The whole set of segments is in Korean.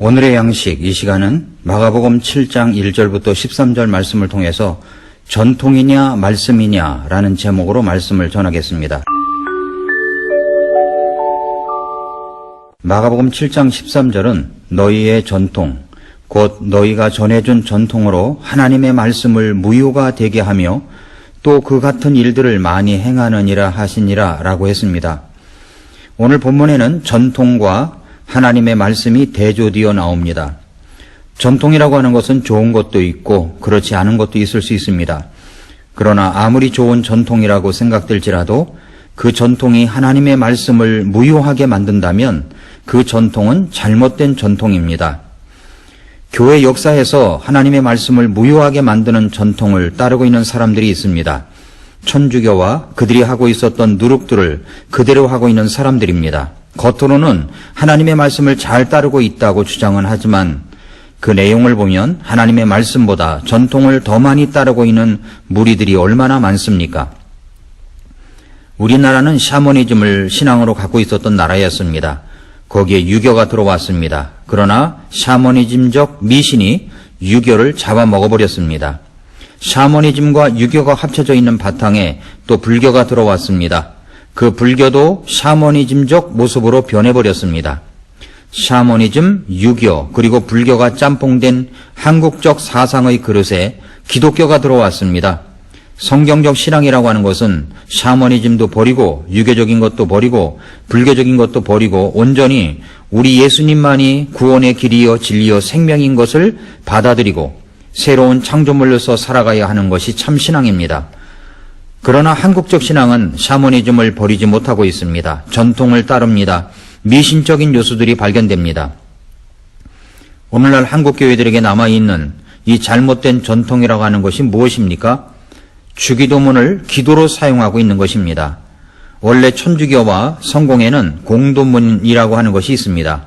오늘의 양식, 이 시간은 마가복음 7장 1절부터 13절 말씀을 통해서 전통이냐 말씀이냐 라는 제목으로 말씀을 전하겠습니다. 마가복음 7장 13절은 너희의 전통, 곧 너희가 전해준 전통으로 하나님의 말씀을 무효가 되게 하며 또 그 같은 일들을 많이 행하느니라 하시니라 라고 했습니다. 오늘 본문에는 전통과 하나님의 말씀이 대조되어 나옵니다. 전통이라고 하는 것은 좋은 것도 있고 그렇지 않은 것도 있을 수 있습니다. 그러나 아무리 좋은 전통이라고 생각될지라도 그 전통이 하나님의 말씀을 무효하게 만든다면 그 전통은 잘못된 전통입니다. 교회 역사에서 하나님의 말씀을 무효하게 만드는 전통을 따르고 있는 사람들이 있습니다. 천주교와 그들이 하고 있었던 누룩들을 그대로 하고 있는 사람들입니다. 겉으로는 하나님의 말씀을 잘 따르고 있다고 주장은 하지만 그 내용을 보면 하나님의 말씀보다 전통을 더 많이 따르고 있는 무리들이 얼마나 많습니까? 우리나라는 샤머니즘을 신앙으로 갖고 있었던 나라였습니다. 거기에 유교가 들어왔습니다. 그러나 샤머니즘적 미신이 유교를 잡아먹어버렸습니다. 샤머니즘과 유교가 합쳐져 있는 바탕에 또 불교가 들어왔습니다. 그 불교도 샤머니즘적 모습으로 변해버렸습니다. 샤머니즘, 유교, 그리고 불교가 짬뽕된 한국적 사상의 그릇에 기독교가 들어왔습니다. 성경적 신앙이라고 하는 것은 샤머니즘도 버리고 유교적인 것도 버리고 불교적인 것도 버리고 온전히 우리 예수님만이 구원의 길이요 진리요 생명인 것을 받아들이고 새로운 창조물로서 살아가야 하는 것이 참 신앙입니다. 그러나 한국적 신앙은 샤머니즘을 버리지 못하고 있습니다. 전통을 따릅니다. 미신적인 요소들이 발견됩니다. 오늘날 한국 교회들에게 남아있는 이 잘못된 전통이라고 하는 것이 무엇입니까? 주기도문을 기도로 사용하고 있는 것입니다. 원래 천주교와 성공회는 공도문이라고 하는 것이 있습니다.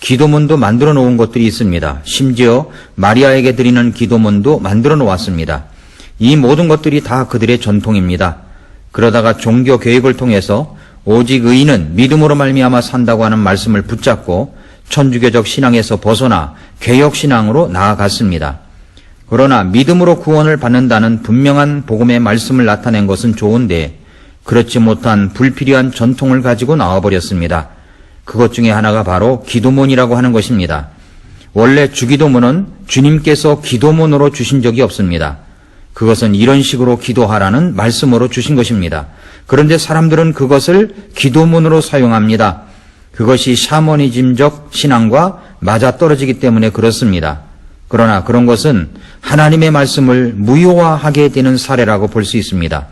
기도문도 만들어 놓은 것들이 있습니다. 심지어 마리아에게 드리는 기도문도 만들어 놓았습니다. 이 모든 것들이 다 그들의 전통입니다. 그러다가 종교 교육을 통해서 오직 의인은 믿음으로 말미암아 산다고 하는 말씀을 붙잡고 천주교적 신앙에서 벗어나 개혁신앙으로 나아갔습니다. 그러나 믿음으로 구원을 받는다는 분명한 복음의 말씀을 나타낸 것은 좋은데 그렇지 못한 불필요한 전통을 가지고 나와버렸습니다. 그것 중에 하나가 바로 기도문이라고 하는 것입니다. 원래 주기도문은 주님께서 기도문으로 주신 적이 없습니다. 그것은 이런 식으로 기도하라는 말씀으로 주신 것입니다. 그런데 사람들은 그것을 기도문으로 사용합니다. 그것이 샤머니즘적 신앙과 맞아떨어지기 때문에 그렇습니다. 그러나 그런 것은 하나님의 말씀을 무효화하게 되는 사례라고 볼 수 있습니다.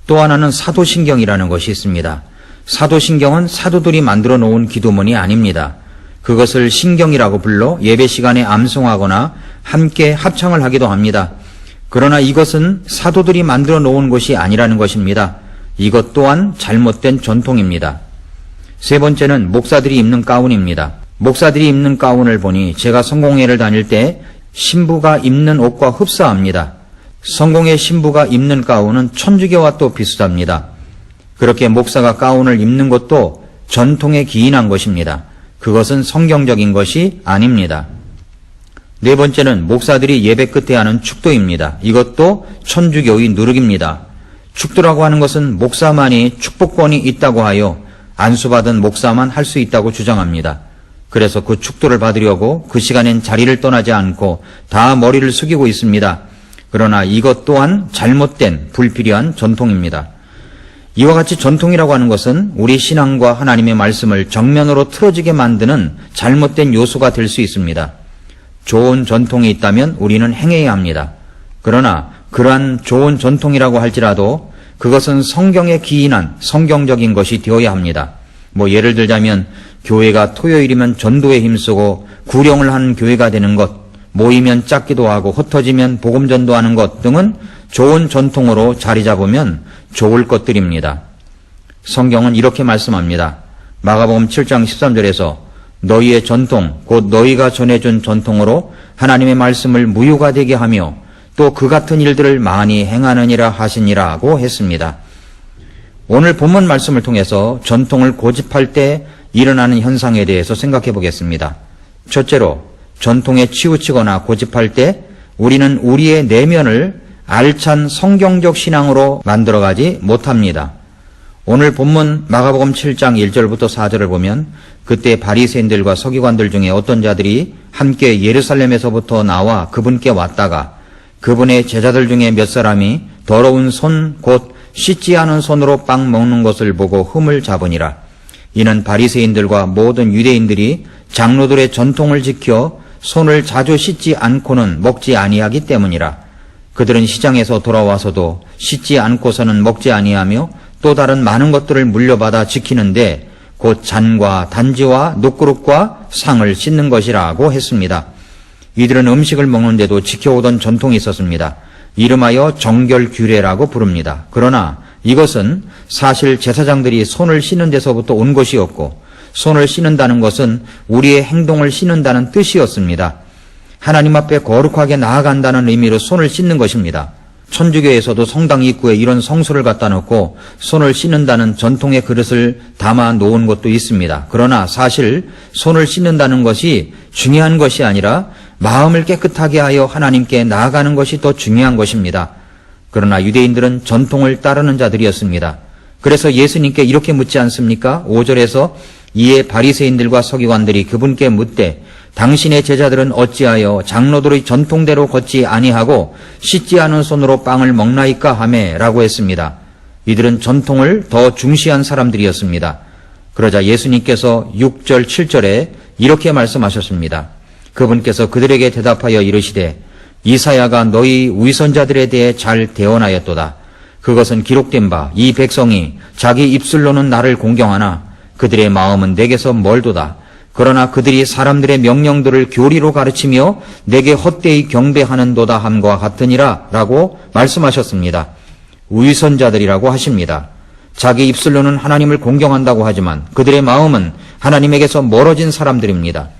또 하나는 사도신경이라는 것이 있습니다. 사도신경은 사도들이 만들어 놓은 기도문이 아닙니다. 그것을 신경이라고 불러 예배 시간에 암송하거나 함께 합창을 하기도 합니다. 그러나 이것은 사도들이 만들어 놓은 것이 아니라는 것입니다. 이것 또한 잘못된 전통입니다. 세 번째는 목사들이 입는 가운입니다. 목사들이 입는 가운을 보니 제가 성공회를 다닐 때 신부가 입는 옷과 흡사합니다. 성공회 신부가 입는 가운은 천주교와 또 비슷합니다. 그렇게 목사가 가운을 입는 것도 전통에 기인한 것입니다. 그것은 성경적인 것이 아닙니다. 네 번째는 목사들이 예배 끝에 하는 축도입니다. 이것도 천주교의 누룩입니다. 축도라고 하는 것은 목사만이 축복권이 있다고 하여 안수받은 목사만 할 수 있다고 주장합니다. 그래서 그 축도를 받으려고 그 시간엔 자리를 떠나지 않고 다 머리를 숙이고 있습니다. 그러나 이것 또한 잘못된 불필요한 전통입니다. 이와 같이 전통이라고 하는 것은 우리 신앙과 하나님의 말씀을 정면으로 틀어지게 만드는 잘못된 요소가 될 수 있습니다. 좋은 전통이 있다면 우리는 행해야 합니다. 그러나 그러한 좋은 전통이라고 할지라도 그것은 성경에 기인한 성경적인 것이 되어야 합니다. 예를 들자면 교회가 토요일이면 전도에 힘쓰고 구령을 하는 교회가 되는 것, 모이면 짝기도 하고 흩어지면 복음 전도하는 것 등은 좋은 전통으로 자리 잡으면 좋을 것들입니다. 성경은 이렇게 말씀합니다. 마가복음 7장 13절에서 너희의 전통, 곧 너희가 전해준 전통으로 하나님의 말씀을 무효가 되게 하며 또 그 같은 일들을 많이 행하느니라 하시니라고 했습니다. 오늘 본문 말씀을 통해서 전통을 고집할 때 일어나는 현상에 대해서 생각해 보겠습니다. 첫째로, 전통에 치우치거나 고집할 때 우리는 우리의 내면을 알찬 성경적 신앙으로 만들어가지 못합니다. 오늘 본문 마가복음 7장 1절부터 4절을 보면 그때 바리새인들과 서기관들 중에 어떤 자들이 함께 예루살렘에서부터 나와 그분께 왔다가 그분의 제자들 중에 몇 사람이 더러운 손 곧 씻지 않은 손으로 빵 먹는 것을 보고 흠을 잡으니라. 이는 바리새인들과 모든 유대인들이 장로들의 전통을 지켜 손을 자주 씻지 않고는 먹지 아니하기 때문이라. 그들은 시장에서 돌아와서도 씻지 않고서는 먹지 아니하며 또 다른 많은 것들을 물려받아 지키는데 곧 잔과 단지와 녹그릇과 상을 씻는 것이라고 했습니다. 이들은 음식을 먹는데도 지켜오던 전통이 있었습니다. 이름하여 정결규례라고 부릅니다. 그러나 이것은 사실 제사장들이 손을 씻는 데서부터 온 것이었고 손을 씻는다는 것은 우리의 행동을 씻는다는 뜻이었습니다. 하나님 앞에 거룩하게 나아간다는 의미로 손을 씻는 것입니다. 천주교에서도 성당 입구에 이런 성수를 갖다 놓고 손을 씻는다는 전통의 그릇을 담아 놓은 것도 있습니다. 그러나 사실 손을 씻는다는 것이 중요한 것이 아니라 마음을 깨끗하게 하여 하나님께 나아가는 것이 더 중요한 것입니다. 그러나 유대인들은 전통을 따르는 자들이었습니다. 그래서 예수님께 이렇게 묻지 않습니까? 5절에서 이에 바리새인들과 서기관들이 그분께 묻되 당신의 제자들은 어찌하여 장로들의 전통대로 걷지 아니하고 씻지 않은 손으로 빵을 먹나이까 하매 라고 했습니다. 이들은 전통을 더 중시한 사람들이었습니다. 그러자 예수님께서 6절 7절에 이렇게 말씀하셨습니다. 그분께서 그들에게 대답하여 이르시되 이사야가 너희 위선자들에 대해 잘 대언하였도다. 그것은 기록된 바 이 백성이 자기 입술로는 나를 공경하나 그들의 마음은 내게서 멀도다. 그러나 그들이 사람들의 명령들을 교리로 가르치며 내게 헛되이 경배하는도다 함과 같으니라 라고 말씀하셨습니다. 위선자들이라고 하십니다. 자기 입술로는 하나님을 공경한다고 하지만 그들의 마음은 하나님에게서 멀어진 사람들입니다.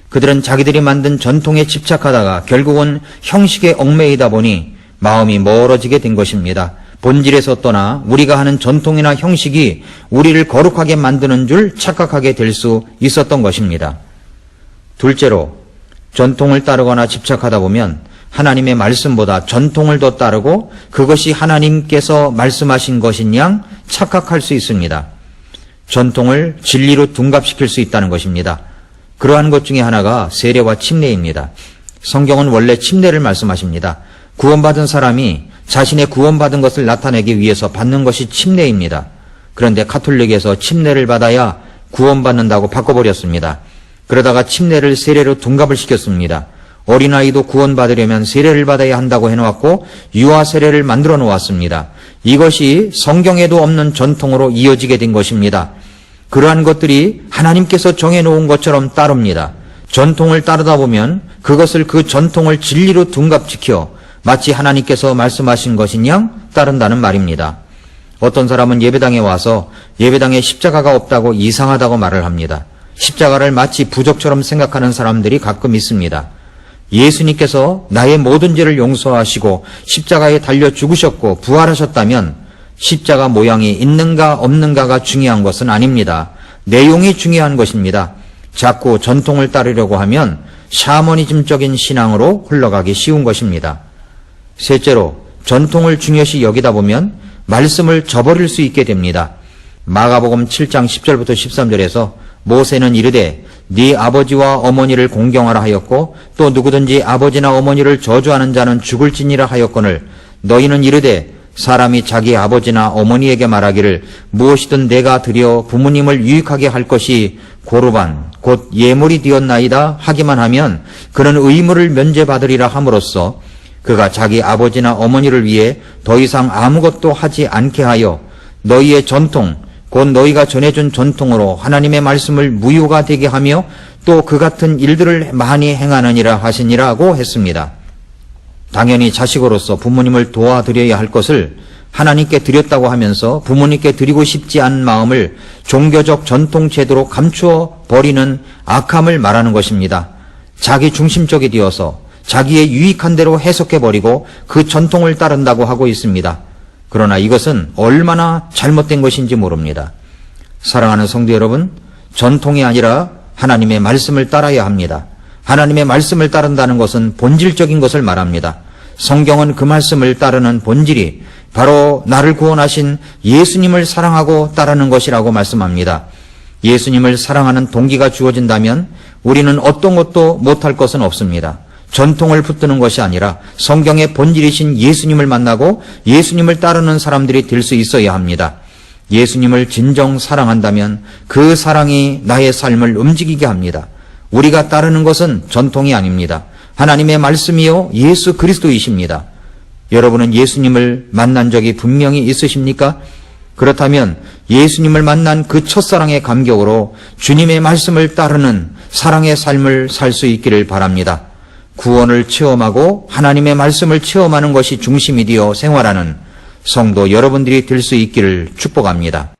그들은 자기들이 만든 전통에 집착하다가 결국은 형식에 얽매이다 보니 마음이 멀어지게 된 것입니다. 본질에서 떠나 우리가 하는 전통이나 형식이 우리를 거룩하게 만드는 줄 착각하게 될 수 있었던 것입니다. 둘째로, 전통을 따르거나 집착하다 보면 하나님의 말씀보다 전통을 더 따르고 그것이 하나님께서 말씀하신 것인 양 착각할 수 있습니다. 전통을 진리로 둔갑시킬 수 있다는 것입니다. 그러한 것 중에 하나가 세례와 침례입니다. 성경은 원래 침례를 말씀하십니다. 구원받은 사람이 자신의 구원받은 것을 나타내기 위해서 받는 것이 침례입니다. 그런데 가톨릭에서 침례를 받아야 구원받는다고 바꿔버렸습니다. 그러다가 침례를 세례로 둔갑을 시켰습니다. 어린아이도 구원받으려면 세례를 받아야 한다고 해놓았고 유아 세례를 만들어 놓았습니다. 이것이 성경에도 없는 전통으로 이어지게 된 것입니다. 그러한 것들이 하나님께서 정해놓은 것처럼 따릅니다. 전통을 따르다 보면 그것을 그 전통을 진리로 둔갑시켜 마치 하나님께서 말씀하신 것인 양 따른다는 말입니다. 어떤 사람은 예배당에 와서 예배당에 십자가가 없다고 이상하다고 말을 합니다. 십자가를 마치 부적처럼 생각하는 사람들이 가끔 있습니다. 예수님께서 나의 모든 죄를 용서하시고 십자가에 달려 죽으셨고 부활하셨다면 십자가 모양이 있는가 없는가가 중요한 것은 아닙니다. 내용이 중요한 것입니다. 자꾸 전통을 따르려고 하면 샤머니즘적인 신앙으로 흘러가기 쉬운 것입니다. 셋째로, 전통을 중요시 여기다 보면 말씀을 저버릴 수 있게 됩니다. 마가복음 7장 10절부터 13절에서 모세는 이르되 네 아버지와 어머니를 공경하라 하였고 또 누구든지 아버지나 어머니를 저주하는 자는 죽을지니라 하였거늘 너희는 이르되 사람이 자기 아버지나 어머니에게 말하기를 무엇이든 내가 드려 부모님을 유익하게 할 것이 고르반 곧 예물이 되었나이다 하기만 하면 그는 의무를 면제받으리라 함으로써 그가 자기 아버지나 어머니를 위해 더 이상 아무것도 하지 않게 하여 너희의 전통 곧 너희가 전해준 전통으로 하나님의 말씀을 무효가 되게 하며 또 그 같은 일들을 많이 행하느니라 하시니라고 했습니다. 당연히 자식으로서 부모님을 도와드려야 할 것을 하나님께 드렸다고 하면서 부모님께 드리고 싶지 않은 마음을 종교적 전통 제도로 감추어 버리는 악함을 말하는 것입니다. 자기 중심적이 되어서 자기의 유익한 대로 해석해버리고 그 전통을 따른다고 하고 있습니다. 그러나 이것은 얼마나 잘못된 것인지 모릅니다. 사랑하는 성도 여러분, 전통이 아니라 하나님의 말씀을 따라야 합니다. 하나님의 말씀을 따른다는 것은 본질적인 것을 말합니다. 성경은 그 말씀을 따르는 본질이 바로 나를 구원하신 예수님을 사랑하고 따르는 것이라고 말씀합니다. 예수님을 사랑하는 동기가 주어진다면 우리는 어떤 것도 못할 것은 없습니다. 전통을 붙드는 것이 아니라 성경의 본질이신 예수님을 만나고 예수님을 따르는 사람들이 될 수 있어야 합니다. 예수님을 진정 사랑한다면 그 사랑이 나의 삶을 움직이게 합니다. 우리가 따르는 것은 전통이 아닙니다. 하나님의 말씀이요 예수 그리스도이십니다. 여러분은 예수님을 만난 적이 분명히 있으십니까? 그렇다면 예수님을 만난 그 첫사랑의 감격으로 주님의 말씀을 따르는 사랑의 삶을 살 수 있기를 바랍니다. 구원을 체험하고 하나님의 말씀을 체험하는 것이 중심이 되어 생활하는 성도 여러분들이 될 수 있기를 축복합니다.